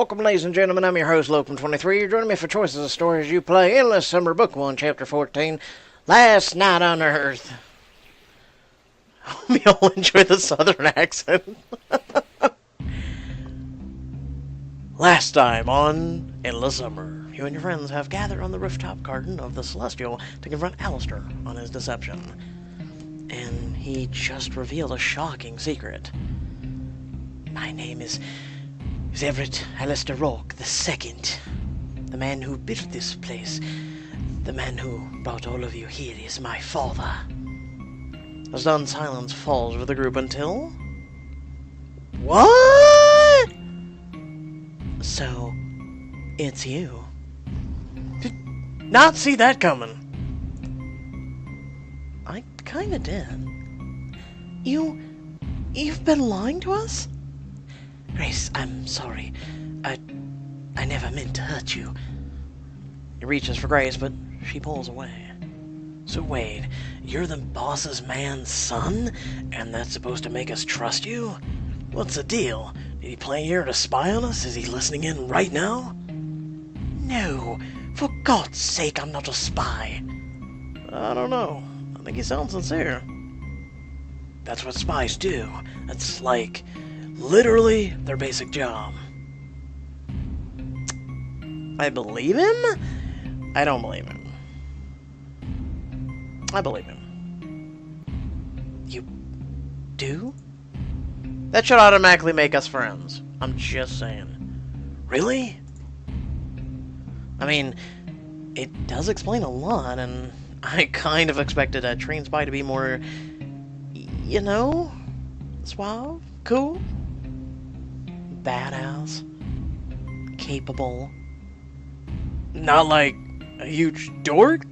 Welcome, ladies and gentlemen. I'm your host, Lopen23. You're joining me for Choices of Stories You Play, Endless Summer, Book 1, Chapter 14, Last Night on Earth. I hope you all enjoy the southern accent. Last time on Endless Summer, you and your friends have gathered on the rooftop garden of the Celestial to confront Alistair on his deception. And he just revealed a shocking secret. My name is Everett Alistair Rourke II, the man who built this place, the man who brought all of you here is my father. A stunned silence falls over the group until... What? So, it's you. Did not see that coming. I kinda did. You've been lying to us? Grace, I'm sorry. I never meant to hurt you. He reaches for Grace, but she pulls away. So wait, you're the boss's man's son? And that's supposed to make us trust you? What's the deal? Did he play here to spy on us? Is he listening in right now? No, for God's sake, I'm not a spy. I don't know. I think he sounds sincere. That's what spies do. That's like... literally their basic job. I believe him? I don't believe him. I believe him. You do? That should automatically make us friends. I'm just saying. Really? I mean, it does explain a lot, and I kind of expected a trained spy to be more, you know, suave, cool. Badass, capable, not like a huge dork.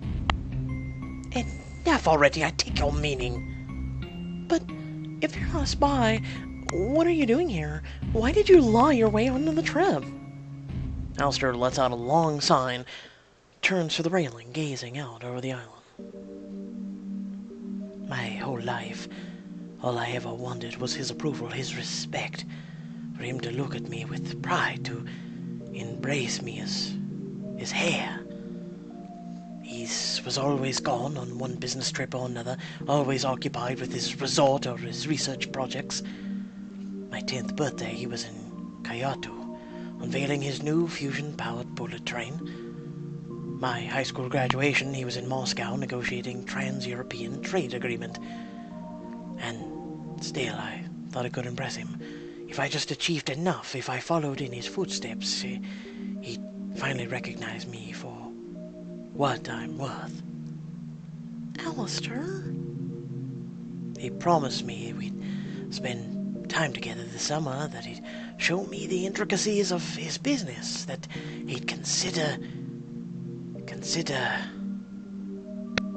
Enough already, I take your meaning. But if you're not a spy, what are you doing here? Why did you lie your way onto the trip? Alistair lets out a long sigh, turns to the railing, gazing out over the island. My whole life, all I ever wanted was his approval, his respect. For him to look at me with pride, to embrace me as his heir. He was always gone on one business trip or another, always occupied with his resort or his research projects. My 10th birthday, he was in Huerta, unveiling his new fusion-powered bullet train. My high school graduation, he was in Moscow negotiating trans-European trade agreement. And still, I thought I could impress him. If I just achieved enough, if I followed in his footsteps, he'd finally recognize me for what I'm worth. Alistair? He promised me we'd spend time together this summer, that he'd show me the intricacies of his business, that he'd consider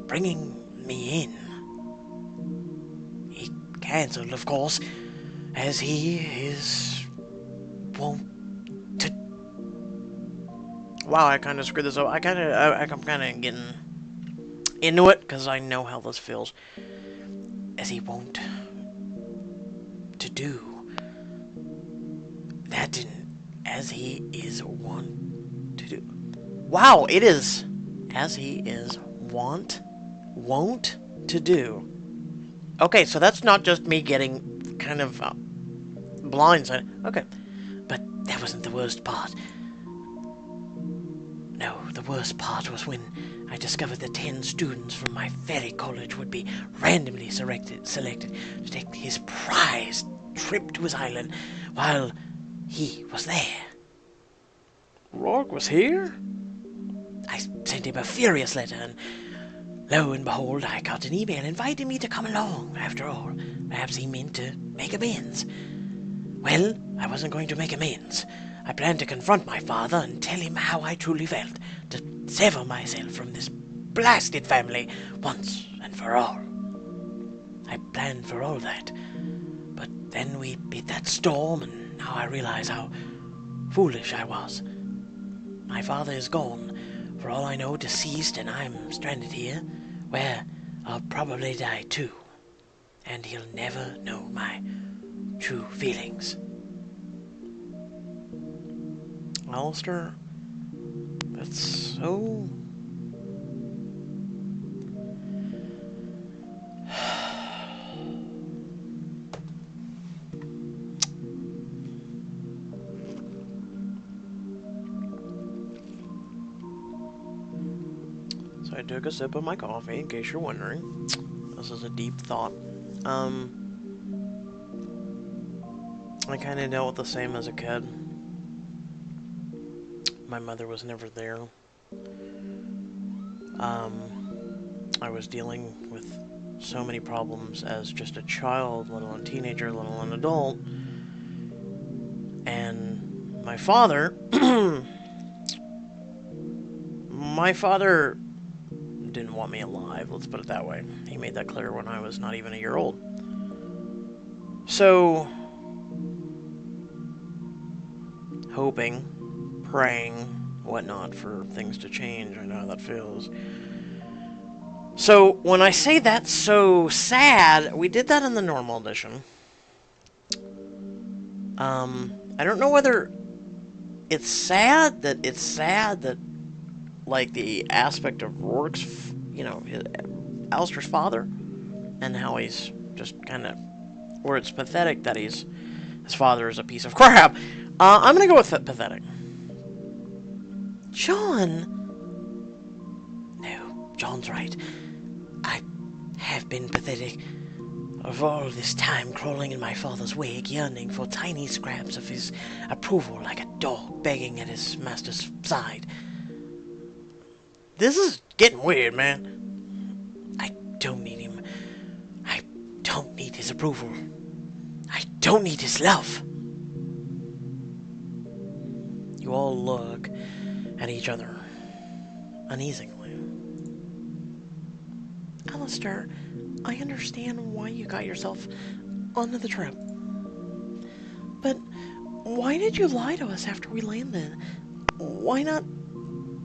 bringing me in. He cancelled, of course, as he is wont to... Wow, I kind of screwed this up. I'm kind of getting into it, because I know how this feels. As he wont to do. That didn't... As he is wont to do. Wow, it is... As he is wont to do. Okay, so that's not just me getting kind of blindsided. Okay, but that wasn't the worst part. No, the worst part was when I discovered that 10 students from my very college would be randomly selected to take his prized trip to his island while he was there. Rourke was here? I sent him a furious letter, and lo and behold, I got an email inviting me to come along. After all, perhaps he meant to make amends. Well, I wasn't going to make amends. I planned to confront my father and tell him how I truly felt, to sever myself from this blasted family once and for all. I planned for all that, but then we hit that storm, and now I realize how foolish I was. My father is gone, for all I know deceased, and I'm stranded here, where I'll probably die too. And he'll never know my true feelings. Alistair, that's so... So I took a sip of my coffee, in case you're wondering. This is a deep thought. I kind of dealt with the same as a kid. My mother was never there. I was dealing with so many problems as just a child, let alone teenager, let alone adult. And my father... my father didn't want me alive, let's put it that way. He made that clear when I was not even a year old. So... hoping, praying, whatnot for things to change. I know how that feels. So, when I say that's so sad, we did that in the normal edition. I don't know whether it's sad that, like, the aspect of Rourke's, you know, Alistair's father, and how he's just kind of, or it's pathetic that his father is a piece of crap. I'm gonna go with pathetic. John! No, John's right. I have been pathetic. Of all this time crawling in my father's wake, yearning for tiny scraps of his approval like a dog begging at his master's side. This is getting weird, man. I don't need him. I don't need his approval. I don't need his love. You all look at each other uneasily. Alistair, I understand why you got yourself onto the trip. But why did you lie to us after we landed? Why not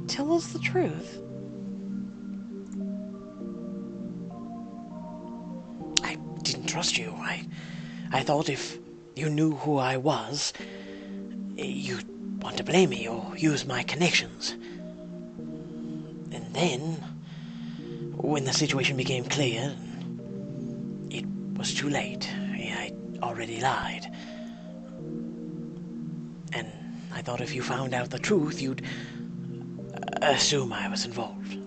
tell us the truth? I didn't trust you. I thought if you knew who I was, you'd want to blame me or use my connections. And then, when the situation became clear, it was too late. I already lied. And I thought if you found out the truth, you'd assume I was involved.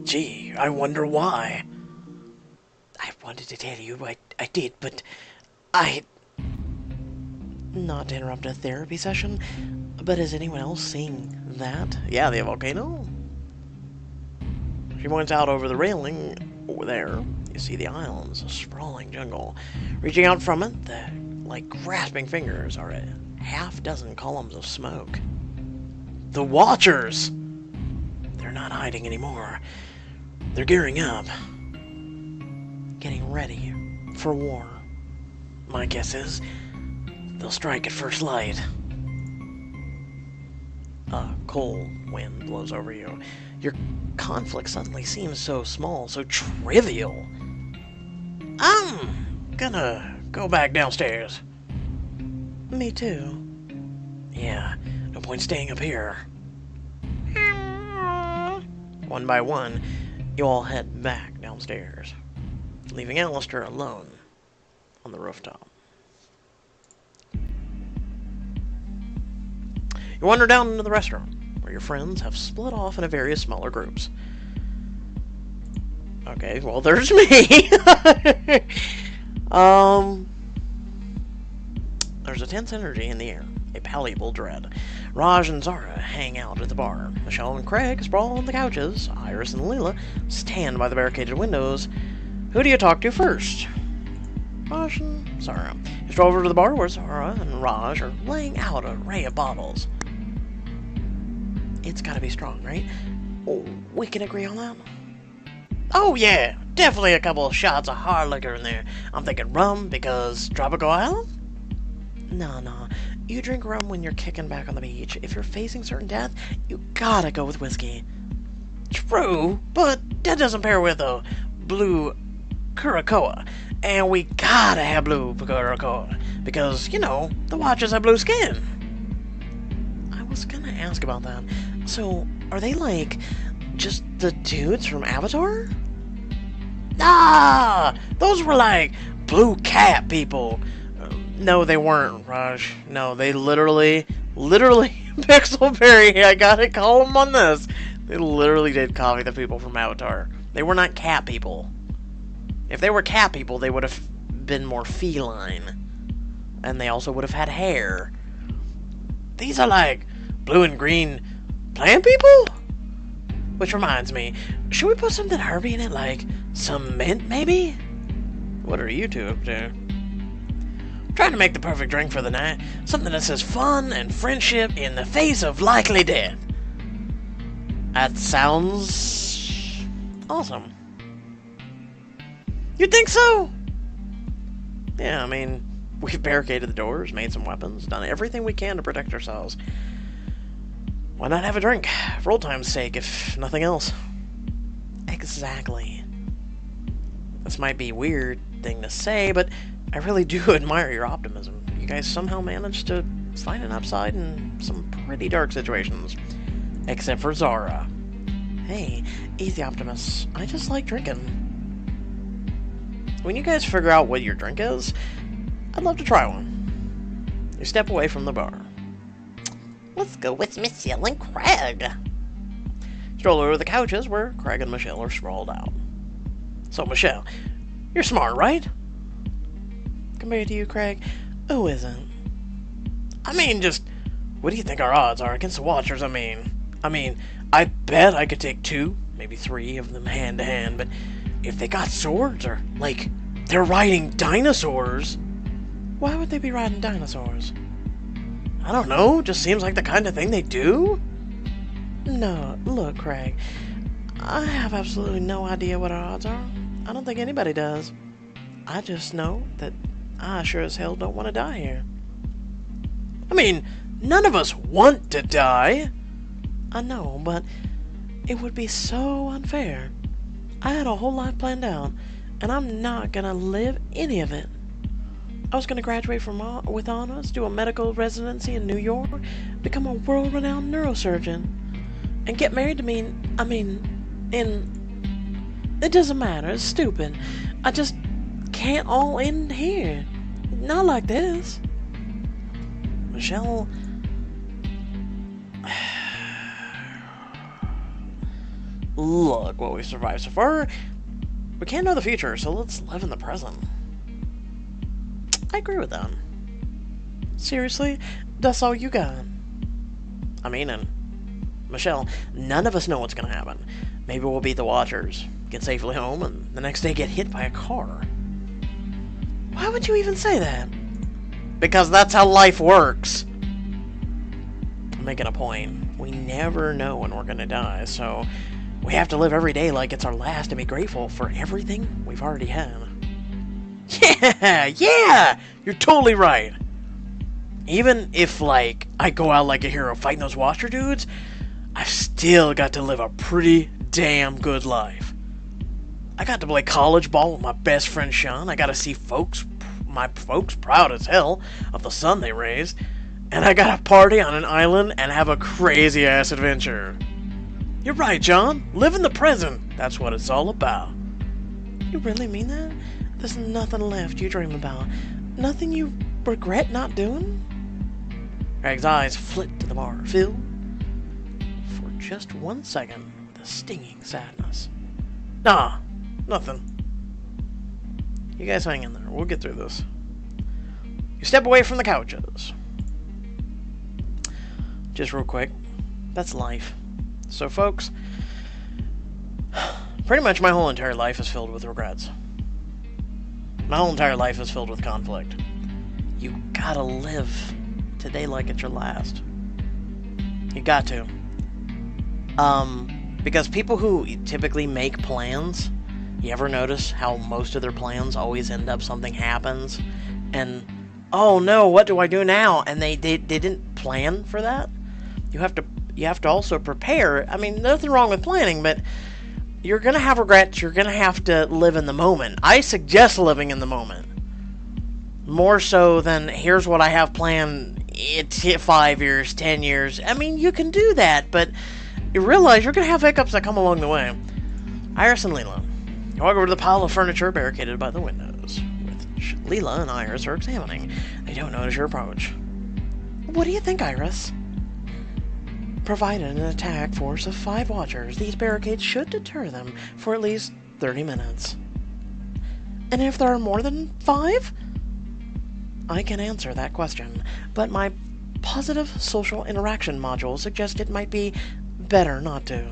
Gee, I wonder why. I wanted to tell you, I did, but not to interrupt a therapy session, but is anyone else seeing that? Yeah, the volcano. She points out over the railing. Over there, you see the islands, a sprawling jungle. Reaching out from it, the grasping fingers are a half-dozen columns of smoke. The Watchers! They're not hiding anymore. They're gearing up. Getting ready for war. My guess is they'll strike at first light. A cold wind blows over you. Your conflict suddenly seems so small, so trivial. I'm gonna go back downstairs. Me too. Yeah, no point staying up here. One by one, you all head back downstairs, leaving Alistair alone on the rooftop. You wander down into the restaurant, where your friends have split off into various smaller groups. Okay, well, there's me! There's a tense energy in the air, a palpable dread. Raj and Zara hang out at the bar. Michelle and Craig sprawl on the couches. Iris and Leela stand by the barricaded windows. Who do you talk to first? Raj and Zara. You stroll over to the bar where Zara and Raj are laying out an array of bottles. It's gotta be strong, right? Oh, we can agree on that? Oh yeah, definitely a couple of shots of hard liquor in there. I'm thinking rum because tropical island? No. You drink rum when you're kicking back on the beach. If you're facing certain death, you gotta go with whiskey. True, but that doesn't pair with a blue Curacoa. And we gotta have blue Curacoa. Because, you know, the Watchers have blue skin. I was gonna ask about that. So, are they like just the dudes from Avatar? Ah! Those were like blue cat people. No, they weren't, Raj. No, they literally, Pixelberry, I gotta call them on this. They literally did copy the people from Avatar. They were not cat people. If they were cat people, they would have been more feline. And they also would have had hair. These are like blue and green plant people? Which reminds me, should we put something herby in it, like some mint, maybe? What are you two up to? Trying to make the perfect drink for the night. Something that says fun and friendship in the face of likely death. That sounds awesome. You think so? Yeah, I mean, we've barricaded the doors, made some weapons, done everything we can to protect ourselves. Why not have a drink? For old time's sake, if nothing else. Exactly. This might be a weird thing to say, but I really do admire your optimism. You guys somehow managed to find an upside in some pretty dark situations. Except for Zara. Hey, easy Optimus. I just like drinking. When you guys figure out what your drink is, I'd love to try one. You step away from the bar. Let's go with Michelle and Craig. Stroll over the couches where Craig and Michelle are sprawled out. So, Michelle, you're smart, right? Compared to you, Craig, who isn't? I mean, just, what do you think our odds are against the Watchers? I mean, I bet I could take 2, maybe 3 of them hand to hand, but if they got swords, or, like, they're riding dinosaurs, why would they be riding dinosaurs? I don't know, just seems like the kind of thing they do? No, look, Craig, I have absolutely no idea what our odds are. I don't think anybody does. I just know that I sure as hell don't want to die here. I mean, none of us want to die. I know, but it would be so unfair. I had a whole life planned out, and I'm not gonna live any of it. I was gonna graduate with honors, do a medical residency in New York, become a world-renowned neurosurgeon, and get married to me. It doesn't matter. It's stupid. I just can't all end here. Not like this. Michelle. Look what we've survived so far. We can't know the future, so let's live in the present. I agree with that. Seriously? That's all you got? I mean, and Michelle, none of us know what's gonna happen. Maybe we'll beat the Watchers, get safely home, and the next day get hit by a car. Why would you even say that? Because that's how life works. I'm making a point. We never know when we're gonna die, so we have to live every day like it's our last and be grateful for everything we've already had. Yeah! You're totally right. Even if, like, I go out like a hero fighting those Watcher dudes, I've still got to live a pretty damn good life. I got to play college ball with my best friend Sean. I got to see my folks proud as hell of the son they raised. And I got to party on an island and have a crazy-ass adventure. You're right, John. Live in the present. That's what it's all about. You really mean that? There's nothing left you dream about. Nothing you regret not doing? Craig's eyes flit to the bar, filled for just 1 second with a stinging sadness. Nah, nothing. You guys hang in there. We'll get through this. You step away from the couches. Just real quick. That's life. So, folks, pretty much my whole entire life is filled with regrets. My whole entire life is filled with conflict. You gotta live today like it's your last. You got to. Because people who typically make plans, you ever notice how most of their plans always end up something happens, and, oh no, what do I do now? And they didn't plan for that. You have to also prepare. I mean, nothing wrong with planning, but you're gonna have regrets. You're gonna have to live in the moment. I suggest living in the moment. More so than, here's what I have planned. It's 5 years, 10 years. I mean, you can do that, but you realize you're gonna have hiccups that come along the way. Iris and Leela. You walk over to the pile of furniture barricaded by the windows, which Leela and Iris are examining. They don't notice your approach. What do you think, Iris? Provided an attack force of 5 watchers, these barricades should deter them for at least 30 minutes. And if there are more than 5? I can answer that question, but my positive social interaction module suggests it might be better not to.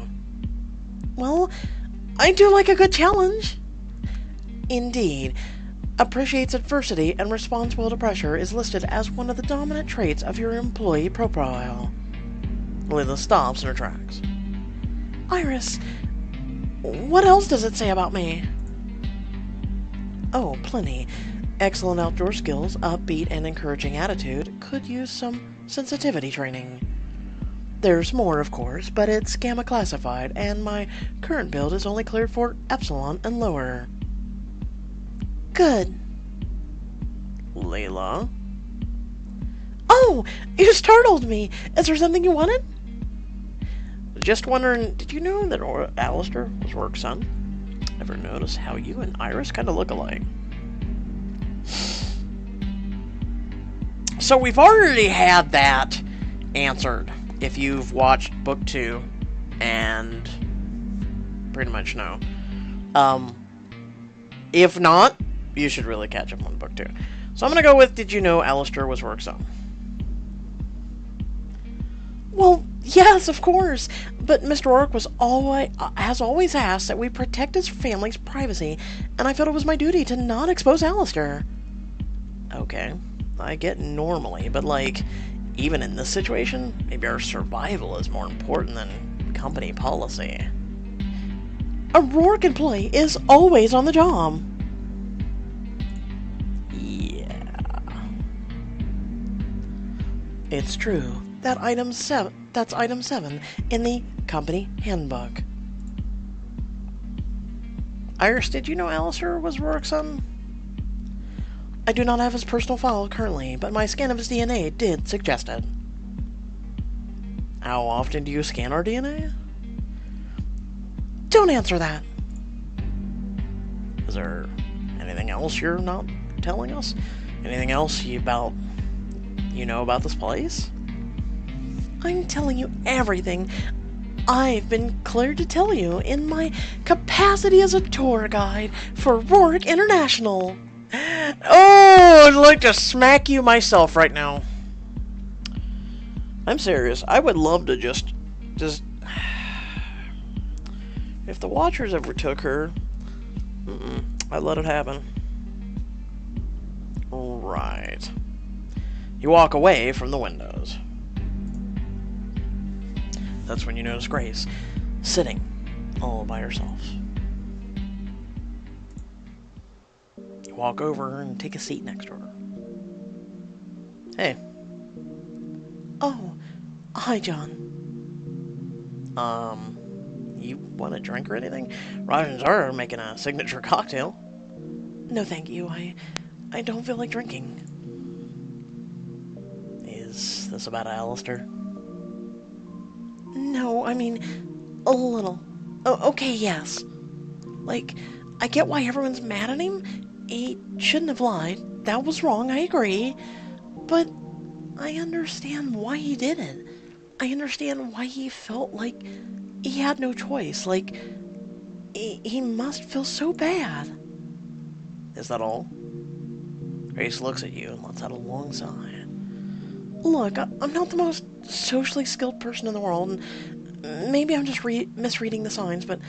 Well, I do like a good challenge. Indeed. Appreciates adversity and responds well to pressure is listed as one of the dominant traits of your employee profile. Leela stops in her tracks. Iris, what else does it say about me? Oh, plenty. Excellent outdoor skills, upbeat and encouraging attitude, could use some sensitivity training. There's more, of course, but it's Gamma classified, and my current build is only cleared for Epsilon and lower. Good. Leela? Oh, you startled me. Is there something you wanted? Just wondering, did you know that Alistair was Rourke's son? Ever notice how you and Iris kind of look alike? So we've already had that answered. If you've watched book 2 and pretty much know. If not, you should really catch up on book 2. So I'm going to go with, did you know Alistair was Rourke's son? Well, yes, of course. But Mr. Rourke has always asked that we protect his family's privacy, and I felt it was my duty to not expose Alistair. Okay, I get normally, but like, even in this situation, maybe our survival is more important than company policy. A Rourke employee is always on the job. Yeah. It's true. That's item 7 in the company handbook. Iris, did you know Alistair was Rourke's son? I do not have his personal file currently, but my scan of his DNA did suggest it. How often do you scan our DNA? Don't answer that. Is there anything else you're not telling us? Anything else you know about this place? I'm telling you everything I've been cleared to tell you in my capacity as a tour guide for Rourke International. Oh, I'd like to smack you myself right now. I'm serious. I would love to just... If the Watchers ever took her, I'd let it happen. Right. You walk away from the windows. That's when you notice Grace, sitting all by herself. You walk over and take a seat next to her. Hey. Oh, hi, John. You want a drink or anything? Raj and Zara are making a signature cocktail. No, thank you. I don't feel like drinking. Is this about Alistair? No, I mean, a little. Oh, okay, yes. Like, I get why everyone's mad at him. He shouldn't have lied. That was wrong, I agree. But I understand why he did it. I understand why he felt like he had no choice. Like, he must feel so bad. Is that all? Grace looks at you and lets out a long sigh. Look, I'm not the most socially skilled person in the world, and maybe I'm just misreading the signs, but,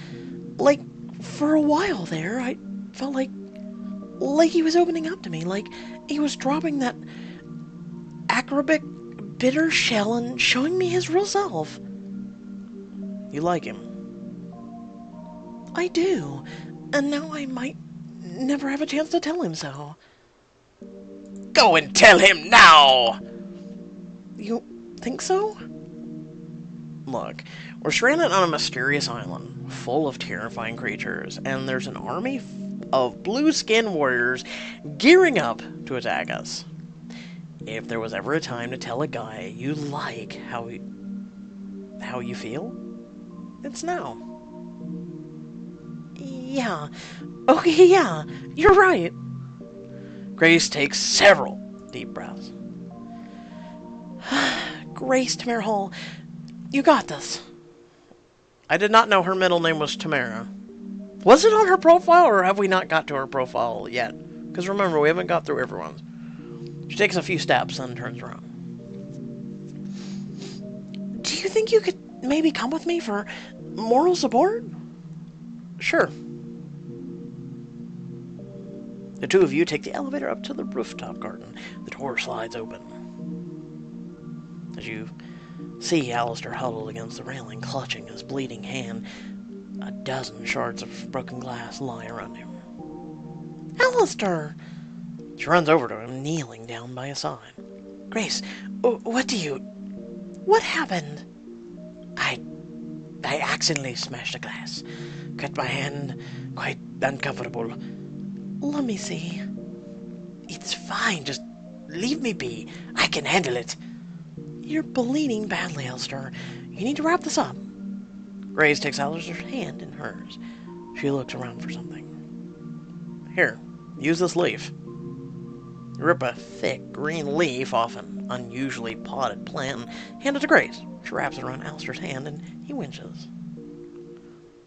like, for a while there, I felt like he was opening up to me, like he was dropping that acerbic, bitter shell and showing me his real self. You like him? I do, and now I might never have a chance to tell him so. Go and tell him now! You think so? Look, we're stranded on a mysterious island full of terrifying creatures, and there's an army of blue-skinned warriors gearing up to attack us. If there was ever a time to tell a guy you like how you feel, it's now. Yeah. Okay, yeah. You're right. Grace takes several deep breaths. Grace Tamara Hall, you got this. I did not know her middle name was Tamara. Was it on her profile, or have we not got to her profile yet? Because remember, we haven't got through everyone's. She takes a few steps and turns around. Do you think you could maybe come with me for moral support? Sure. The two of you take the elevator up to the rooftop garden. The door slides open. As you see Alistair huddled against the railing, clutching his bleeding hand, a dozen shards of broken glass lie around him. Alistair! She runs over to him, kneeling down by his side. Grace, what happened? I accidentally smashed a glass. Cut my hand, quite uncomfortable. Let me see. It's fine, just leave me be. I can handle it. You're bleeding badly, Alistair. You need to wrap this up. Grace takes Alistair's hand in hers. She looks around for something. Here, use this leaf. You rip a thick green leaf off an unusually potted plant and hand it to Grace. She wraps it around Alistair's hand and he winces.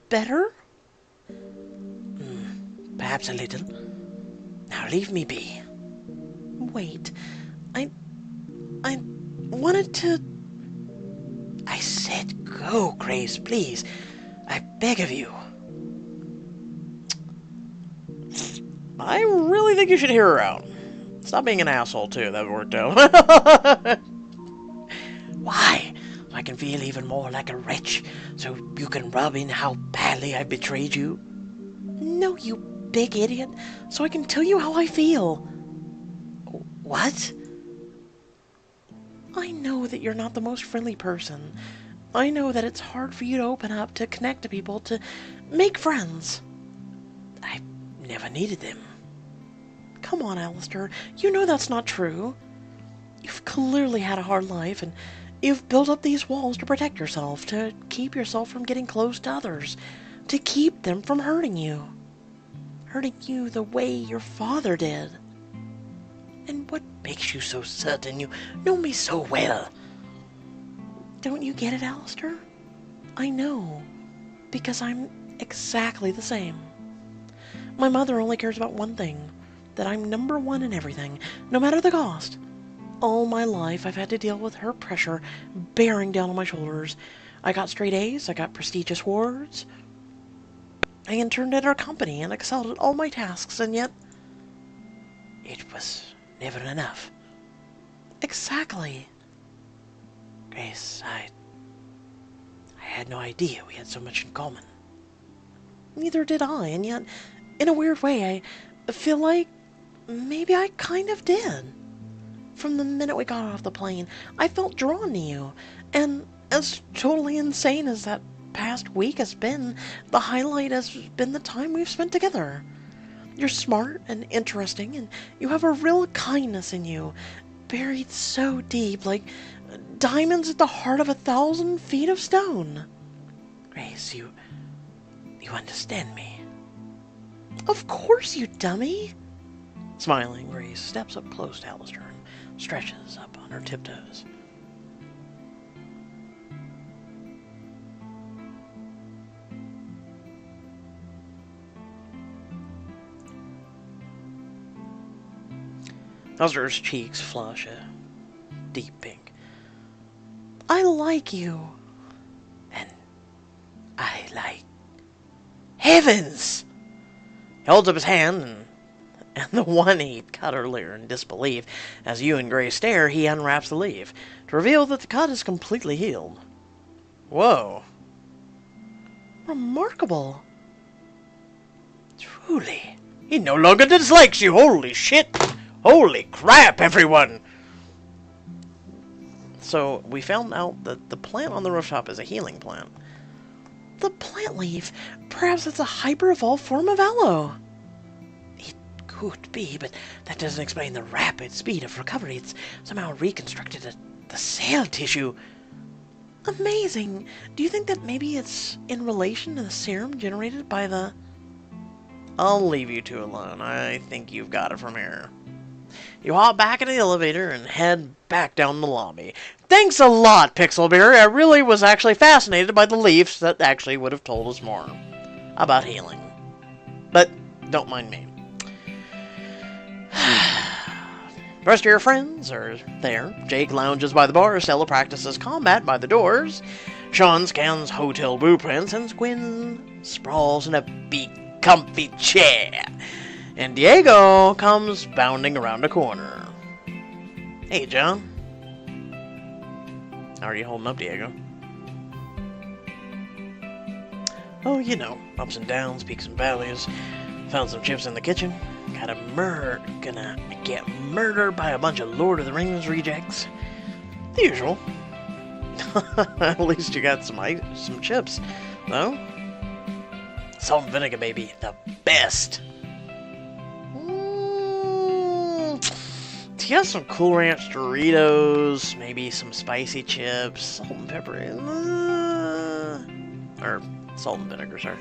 Better? Perhaps a little. Now leave me be. Wait. I wanted to... I said go, Grace, please. I beg of you. I really think you should hear her out. Stop being an asshole, too. That worked out. Why? So I can feel even more like a wretch, so you can rub in how badly I betrayed you? No, you big idiot. So I can tell you how I feel. What? I know that you're not the most friendly person. I know that it's hard for you to open up, to connect to people, to make friends. I never needed them. Come on, Alistair. You know that's not true. You've clearly had a hard life, and you've built up these walls to protect yourself, to keep yourself from getting close to others, to keep them from hurting you. Hurting you the way your father did. And what makes you so certain you know me so well? Don't you get it, Alistair? I know, because I'm exactly the same. My mother only cares about one thing, that I'm number one in everything, no matter the cost. All my life I've had to deal with her pressure bearing down on my shoulders. I got straight A's, I got prestigious awards. I interned at her company and excelled at all my tasks, and yet it was never enough. Exactly. Grace, I had no idea we had so much in common. Neither did I, and yet, in a weird way, I feel like maybe I kind of did. From the minute we got off the plane, I felt drawn to you, and as totally insane as that past week has been, the highlight has been the time we've spent together. You're smart and interesting, and you have a real kindness in you, buried so deep, like diamonds at the heart of 1,000 feet of stone. Grace, you understand me. Of course, you dummy. Smiling, Grace steps up close to Alistair and stretches up on her tiptoes. Alistair's cheeks flush a deep pink. I like you. And I like... Heavens! He holds up his hand, and the one he'd cut earlier in disbelief. As you and Grace stare, he unwraps the leaf, to reveal that the cut is completely healed. Whoa. Remarkable. Truly. He no longer dislikes you. Holy shit. Holy crap, everyone. So, we found out that the plant on the rooftop is a healing plant. The plant leaf? Perhaps it's a hyper-evolved form of aloe. It could be, but that doesn't explain the rapid speed of recovery. It's somehow reconstructed the cell tissue. Amazing! Do you think that maybe it's in relation to the serum generated by the... I'll leave you two alone. I think you've got it from here. You hop back in the elevator and head back down the lobby. Thanks a lot, Pixelberry. I really was actually fascinated by the leaves that actually would have told us more about healing. But don't mind me. The rest of your friends are there. Jake lounges by the bar. Stella practices combat by the doors. Sean scans hotel blueprints, and Quinn sprawls in a big, comfy chair. And Diego comes bounding around a corner. Hey, John. How are you holding up, Diego? Oh, you know, ups and downs, peaks and valleys. Found some chips in the kitchen. Gonna get murdered by a bunch of Lord of the Rings rejects. The usual. At least you got some chips, though. Salt and vinegar, baby, the best. You got some Cool Ranch Doritos, maybe some spicy chips, salt and pepper, or salt and vinegar, sorry.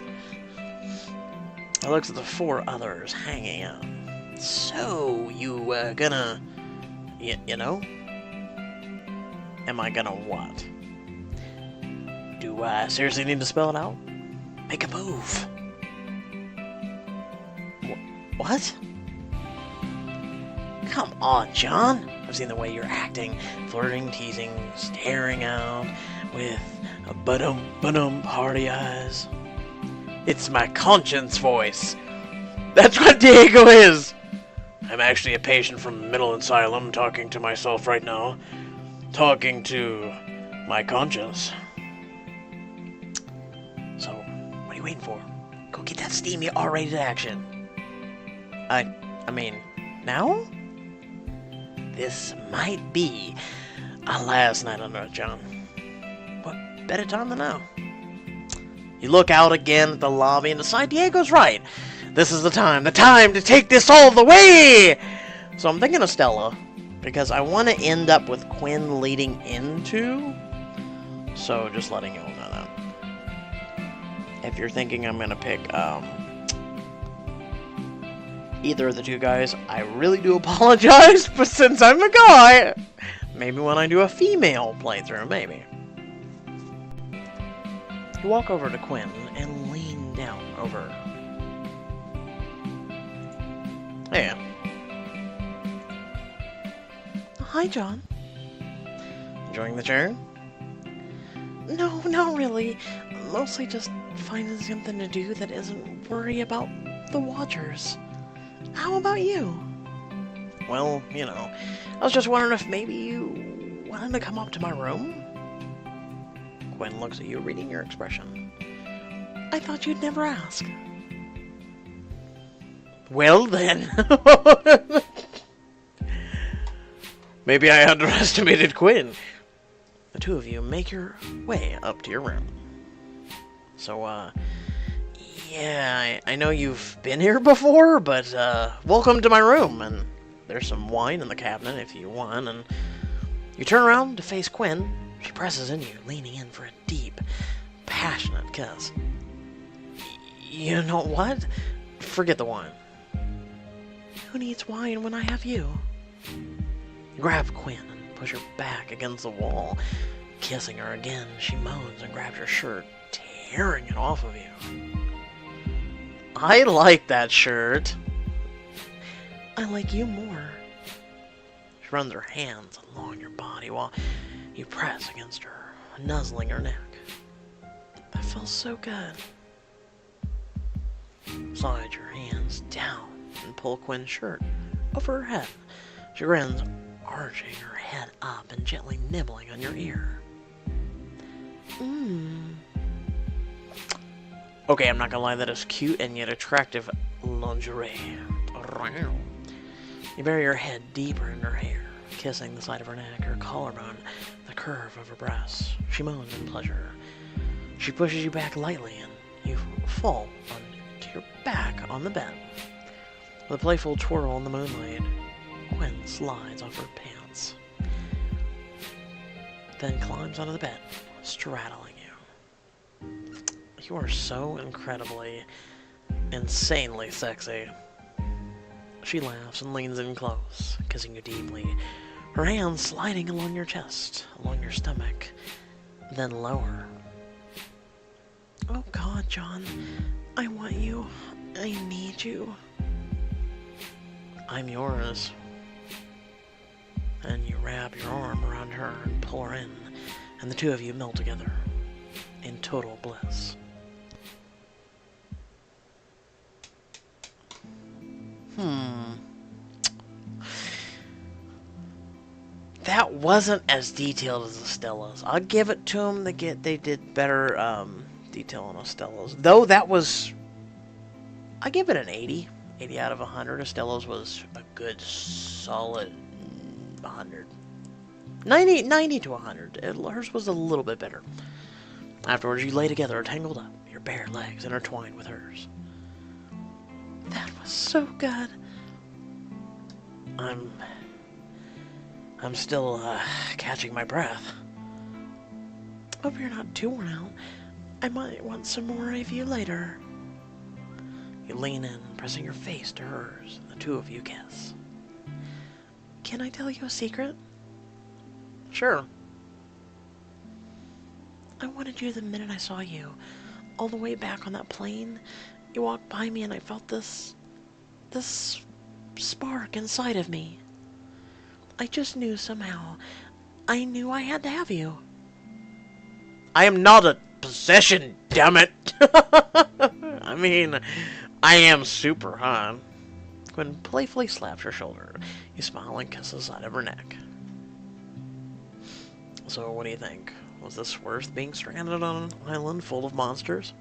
It looks at the 4 others hanging out. So, you, gonna... You know? Am I gonna what? Do I seriously need to spell it out? Make a move. What? Come on, John. I've seen the way you're acting. Flirting, teasing, staring out with a ba-dum party eyes. It's my conscience voice. That's what Diego is. I'm actually a patient from the mental asylum talking to myself right now. Talking to my conscience. So, what are you waiting for? Go get that steamy R-rated action. I mean, now? This might be our last night on Earth, John. What better time than now? You look out again at the lobby and decide Diego's right. This is the time to take this all the way! So I'm thinking of Stella, because I want to end up with Quinn leading into, so just letting you all know that. If you're thinking I'm going to pick either of the two guys, I really do apologize, but since I'm a guy, maybe when I do a female playthrough, maybe. You walk over to Quinn and lean down over her. Hey. Hi, John. Enjoying the chair? No, not really. Mostly just finding something to do that isn't worry about the Watchers. How about you? Well, you know, I was just wondering if maybe you wanted to come up to my room? Quinn looks at you, reading your expression. I thought you'd never ask. Well then. Maybe I underestimated Quinn. The two of you make your way up to your room. So, yeah, I know you've been here before, but, welcome to my room, and there's some wine in the cabinet if you want, and you turn around to face Quinn. She presses into you, leaning in for a deep, passionate kiss. You know what? Forget the wine. Who needs wine when I have you? Grab Quinn and push her back against the wall. Kissing her again, she moans and grabs your shirt, tearing it off of you. I like that shirt. I like you more. She runs her hands along your body while you press against her, nuzzling her neck. That feels so good. Slide your hands down and pull Quinn's shirt over her head. She grins, arching her head up and gently nibbling on your ear. Okay, I'm not gonna lie, that is cute and yet attractive lingerie. You bury your head deeper in her hair, kissing the side of her neck, her collarbone, the curve of her breasts. She moans in pleasure. She pushes you back lightly, and you fall onto your back on the bed. With a playful twirl in the moonlight, Quinn slides off her pants, then climbs onto the bed, straddling you. You are so incredibly, insanely sexy. She laughs and leans in close, kissing you deeply, her hands sliding along your chest, along your stomach, then lower. Oh God, John, I want you. I need you. I'm yours. And you wrap your arm around her and pull her in, and the two of you melt together in total bliss. That wasn't as detailed as Estella's. I'll give it to them. They did better detail on Estella's. Though that was... I give it an 80. 80 out of 100. Estella's was a good, solid 100. 90 to 100. Hers was a little bit better. Afterwards, you lay together, tangled up, your bare legs intertwined with hers. That was so good. I'm still catching my breath. Hope you're not too worn out. I might want some more of you later. You lean in, pressing your face to hers, and the two of you kiss. Can I tell you a secret? Sure. I wanted you the minute I saw you. All the way back on that plane, you walked by me and I felt this spark inside of me. I just knew somehow. I knew I had to have you. I am not a possession, damn it! I mean, I am super hot. Quinn playfully slaps her shoulder. You smile and kiss the side of her neck. So, what do you think? Was this worth being stranded on an island full of monsters?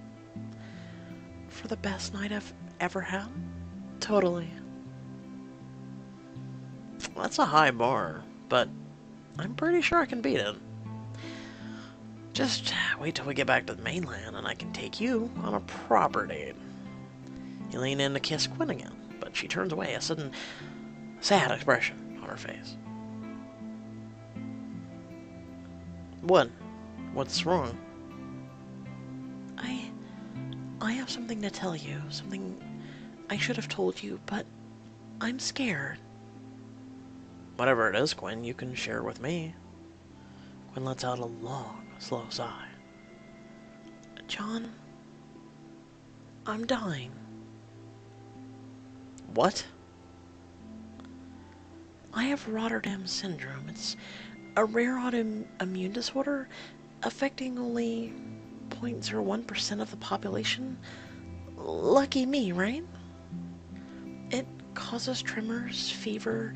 For the best night I've ever had? Totally. That's a high bar, but I'm pretty sure I can beat it. Just wait till we get back to the mainland and I can take you on a proper date. You lean in to kiss Quinn again, but she turns away, a sudden sad expression on her face. What? What's wrong? I have something to tell you, something I should have told you, but I'm scared. Whatever it is, Quinn, you can share with me. Quinn lets out a long, slow sigh. John, I'm dying. What? I have Rotterdam syndrome. It's a rare autoimmune disorder affecting only 0.01% of the population. Lucky me, right? It causes tremors, fever,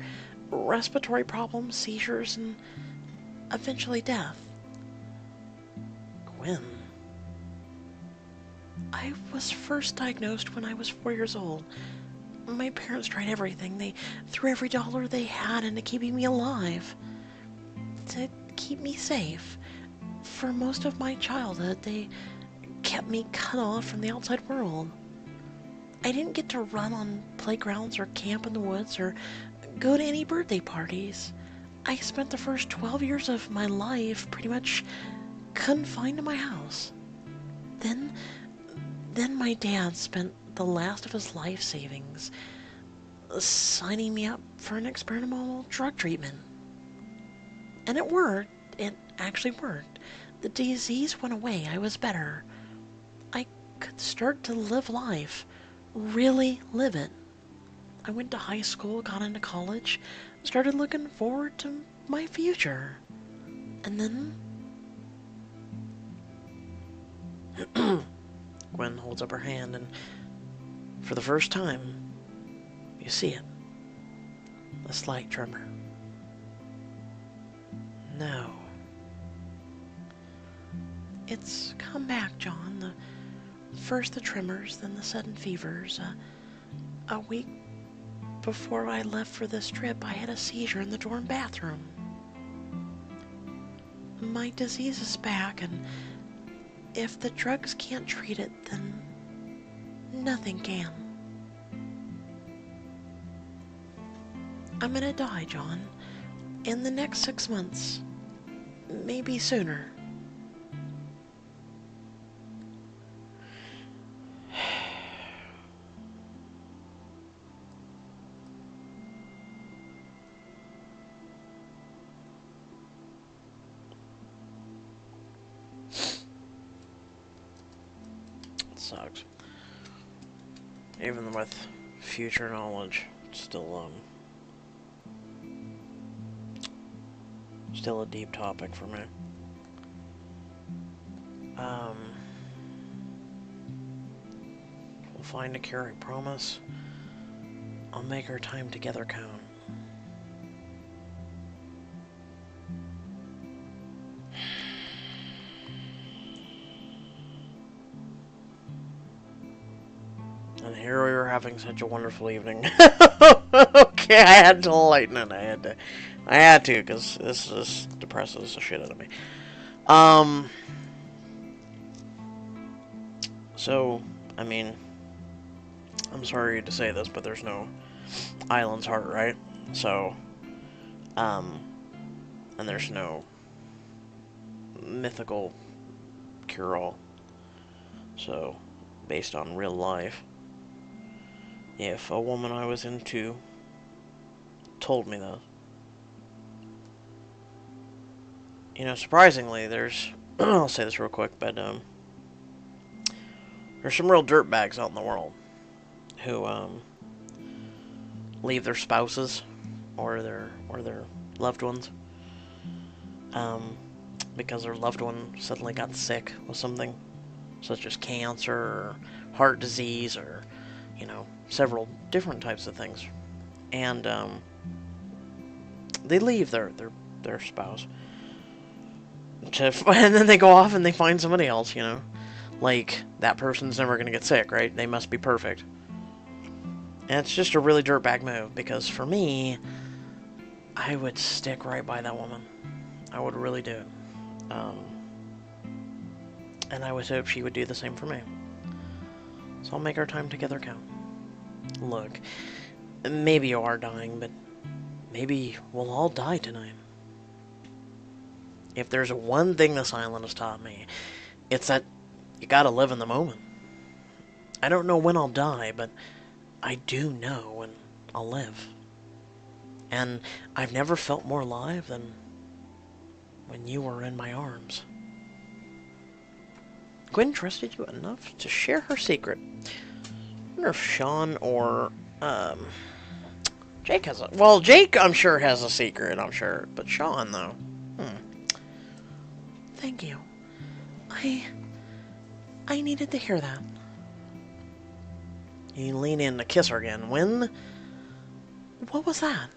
respiratory problems, seizures, and eventually death. Quinn. I was first diagnosed when I was 4 years old. My parents tried everything. They threw every dollar they had into keeping me alive. To keep me safe. For most of my childhood, they kept me cut off from the outside world. I didn't get to run on playgrounds or camp in the woods or go to any birthday parties. I spent the first 12 years of my life pretty much confined to my house. Then my dad spent the last of his life savings signing me up for an experimental drug treatment. And it worked. It actually worked. The disease went away. I was better. I could start to live life. Really live it. I went to high school, got into college, started looking forward to my future. And then... Gwen holds up her hand, and for the first time, you see it. A slight tremor. No. It's come back, John. First the tremors, then the sudden fevers. A week before I left for this trip, I had a seizure in the dorm bathroom. My disease is back, and if the drugs can't treat it, then nothing can. I'm gonna die, John, in the next 6 months. Maybe sooner. Sucks. Even with future knowledge, still a deep topic for me. We'll find a cure, I promise. I'll make our time together count. And here we were having such a wonderful evening. Okay, I had to lighten it. I had to, because this just depresses the shit out of me. So, I mean, I'm sorry to say this, but there's no Island's Heart, right? So, and there's no mythical cure-all. So, based on real life, if a woman I was into told me that, you know, surprisingly, there's, I'll say this real quick, but, there's some real dirtbags out in the world who, leave their spouses or their loved ones, because their loved one suddenly got sick with something, such as cancer or heart disease or, you know, several different types of things. And, they leave their spouse. And then they go off and they find somebody else, you know. Like, that person's never going to get sick, right? They must be perfect. And it's just a really dirtbag move, because for me, I would stick right by that woman. I would really do. And I would hope she would do the same for me. So I'll make our time together count. Look, maybe you are dying, but maybe we'll all die tonight. If there's one thing this island has taught me, it's that you gotta live in the moment. I don't know when I'll die, but I do know when I'll live. And I've never felt more alive than when you were in my arms. Quinn trusted you enough to share her secret. I wonder if Sean or, Jake has a... Well, Jake, I'm sure, has a secret, I'm sure. But Sean, though. Thank you. I needed to hear that. You lean in to kiss her again. What was that?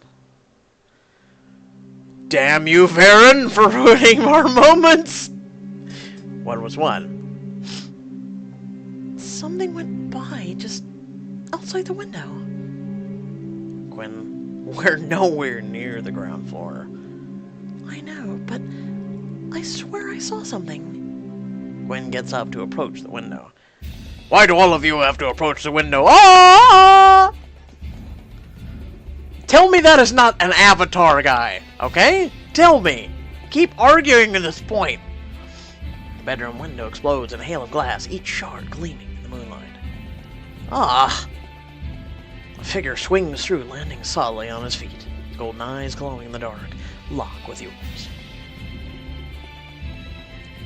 Damn you, Varen, for ruining our moments! What was what? Something went by just outside the window. Quinn, we're nowhere near the ground floor. I know, but I swear I saw something. Quinn gets up to approach the window. Why do all of you have to approach the window? Ah! Tell me that is not an Avatar guy, okay? Tell me. Keep arguing to this point. The bedroom window explodes in a hail of glass, each shard gleaming in the moonlight. Ah! A figure swings through, landing solidly on his feet, golden eyes glowing in the dark, lock with yours.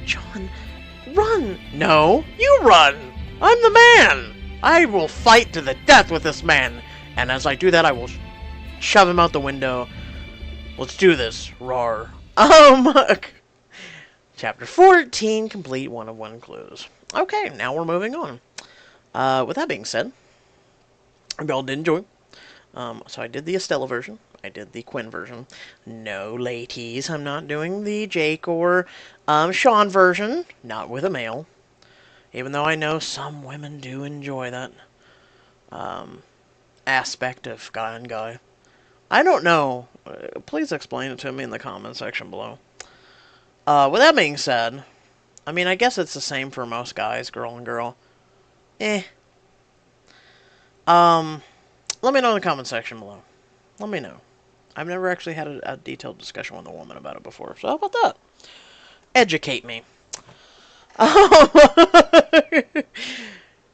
John, run! No, you run! I'm the man! I will fight to the death with this man, and as I do that, I will shove him out the window. Let's do this, roar. Chapter 14, complete 1 of 1 clues. Okay, now we're moving on. With that being said, I hope y'all did enjoy. So I did the Estella version. I did the Quinn version. No, ladies, I'm not doing the Jake or Sean version. Not with a male. Even though I know some women do enjoy that. aspect of guy on guy? I don't know. Please explain it to me in the comment section below. With that being said, I mean, I guess it's the same for most guys, girl and girl. Eh. Let me know in the comment section below. Let me know. I've never actually had a detailed discussion with a woman about it before, so how about that? Educate me.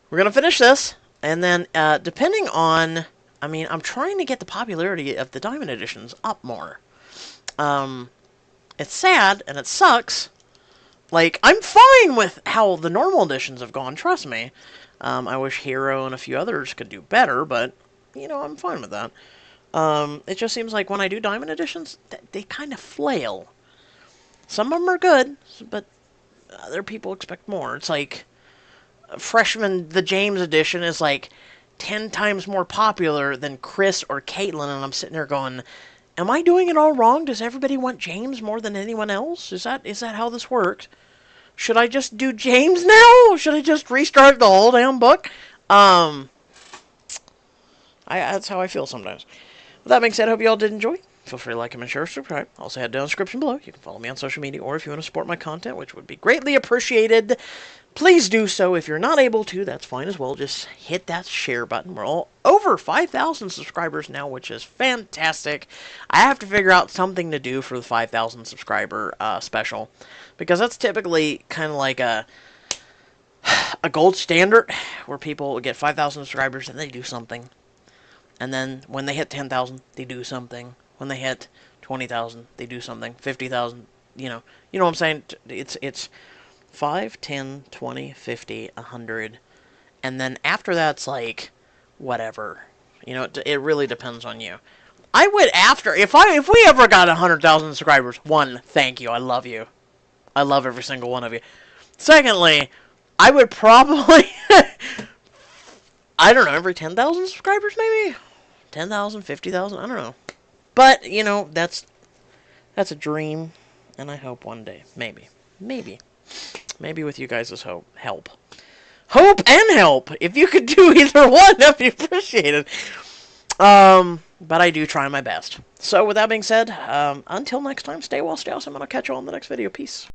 We're gonna finish this, and then, depending on... I mean, I'm trying to get the popularity of the Diamond Editions up more. It's sad, and it sucks. Like, I'm fine with how the normal editions have gone, trust me. I wish Hero and a few others could do better, but, you know, I'm fine with that. It just seems like when I do Diamond Editions, they kind of flail. Some of them are good, but other people expect more. It's like, Freshman, the James Edition is like 10 times more popular than Chris or Caitlin, and I'm sitting there going, am I doing it all wrong? Does everybody want James more than anyone else? Is that how this works? Should I just do James now? Should I just restart the whole damn book? That's how I feel sometimes. With that being said, I hope you all did enjoy. Feel free to like, comment, share, subscribe. Also, head down in the description below. You can follow me on social media, or if you want to support my content, which would be greatly appreciated, please do so. If you're not able to, that's fine as well. Just hit that share button. We're all over 5,000 subscribers now, which is fantastic. I have to figure out something to do for the 5,000 subscriber special, because that's typically kind of like a gold standard where people get 5,000 subscribers and they do something. And then when they hit 10,000, they do something. When they hit 20,000, they do something. 50,000, you know what I'm saying? It's 5, 10, 20, 50, 100, and then after that's like whatever. You know, it really depends on you. I would if we ever got 100,000 subscribers, one, thank you, I love you. I love every single one of you. Secondly, I would probably I don't know, every 10,000 subscribers maybe? 10,000, 50,000, I don't know. But, you know, that's a dream, and I hope one day, maybe with you guys' help. Hope and help! If you could do either one, that'd be appreciated. But I do try my best. So, with that being said, until next time, stay well, stay awesome, and I'll catch you all in the next video. Peace.